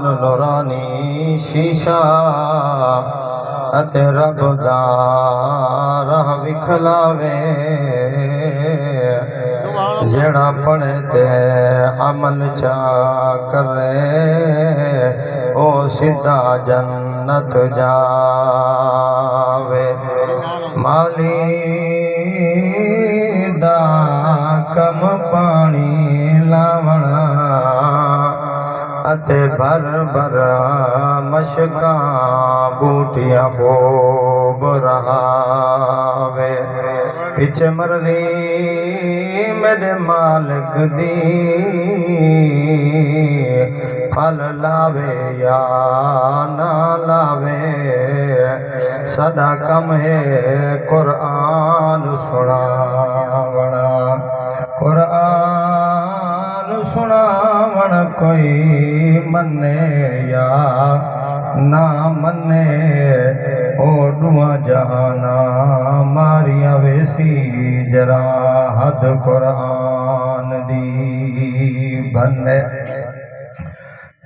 نورانی شیشہ اتے رب دا راہ وکھلاوے جڑا پڑھے تے عمل چا کرے او سیدھا جنت جاوے مالی دا کم پانی لاونا اتے بھر بھر مشکاں بوٹیاں خوب رہاوے پیچھے مرضی میرے مالک دی پھل لاوے یا نہ لاوے سدا کم ہے قرآن سناونا قرآن سناون کوئی منے یا نہ منے او دعا جہانا ماریا ویسی جرا حد قرآن دی بنے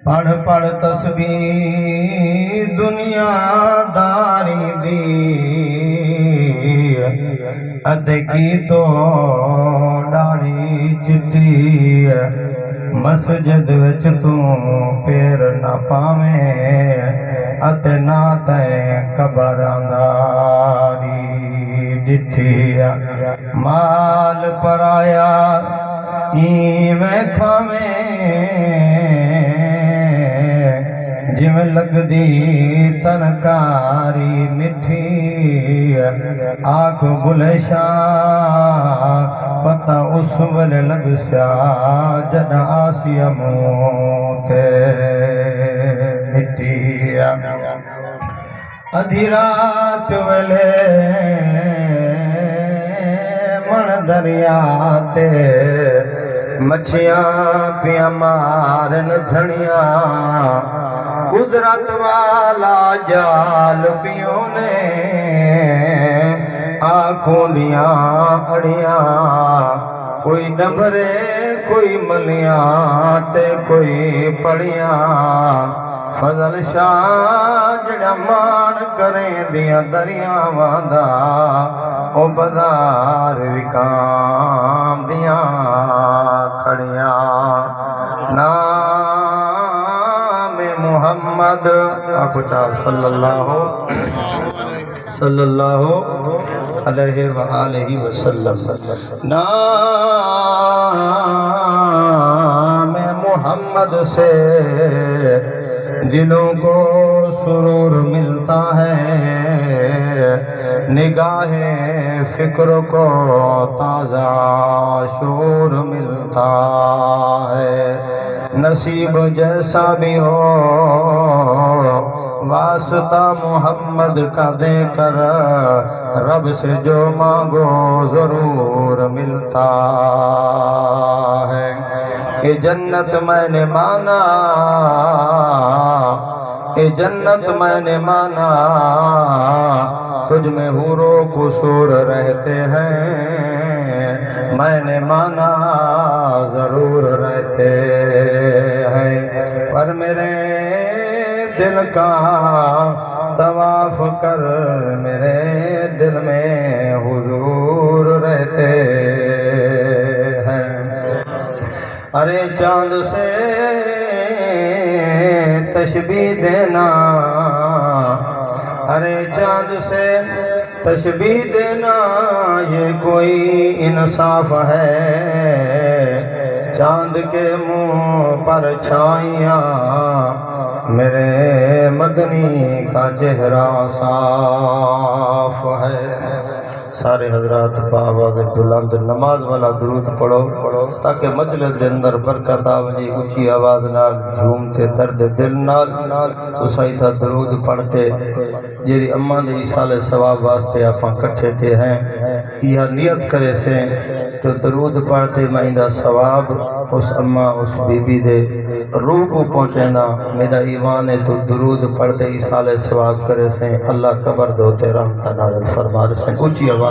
پڑھ پڑھ تسبیح دنیا داری دی ادکی تو ڈاڑی چٹی مسجد وچ تو پیر نہ پاویں اتے نہ تے قبرانداری ڈٹھی مال پرایا ایویں کھاویں جویں لگدی تنکاری مٹھی آنکھ گلشاں پتہ اس ویلے لگسیا جد آسیا منہ تے مٹی ادھی رات ویلے من دریا تے مچھیاں پیا مارن دھنیاں قدرت والا جال پیوں نے آنکھوں دیاں اڑیاں کوئی ڈمبرے کوئی ملیاں تے کوئی پڑیاں فضل شاہ جڑا مان کریں دیاں دریاں واندا او بازار وکام دیاں کھڑیاں نام محمد آنکھو چاہ صلی اللہ علیہ وآلہ وسلم نام محمد سے دلوں کو سرور ملتا ہے نگاہ فکر کو تازہ شعور ملتا ہے نصیب جیسا بھی ہو واسطہ محمد کا دے کر رب سے جو مانگو ضرور ملتا ہے اے جنت میں نے مانا اے جنت میں نے مانا تجھ میں حور و قصور رہتے ہیں میں نے مانا ضرور رہتے ہیں پر میرے دل کا طواف کر میرے دل میں حضور رہتے ہیں ارے چاند سے تشبیہ دینا ارے چاند سے تشبیہ دینا یہ کوئی انصاف ہے چاند کے منہ پر چھائیاں میرے مدنی کا چہرہ صاف ہے سارے حضرات باواز بلند نماز والا درود پڑھو تاکہ مجلس دے اندر برکت آوے اونچی آواز نال جھومتے درد دل نال تو صحیح تھا درود پڑھتے جیری اماں دے سال ثواب واسطے آپاں کٹھے تھے ہیں یہ نیت کرے سے جو درود پڑھتے میں دا ثواب اس اماں اس بی بی دے روح کو پہنچے نا میرا ایمان ہے تو درود پڑھتے ہی سال ثواب کرے سے اللہ قبر دوتے رحمتہ نازل فرما رہے سے اونچی آواز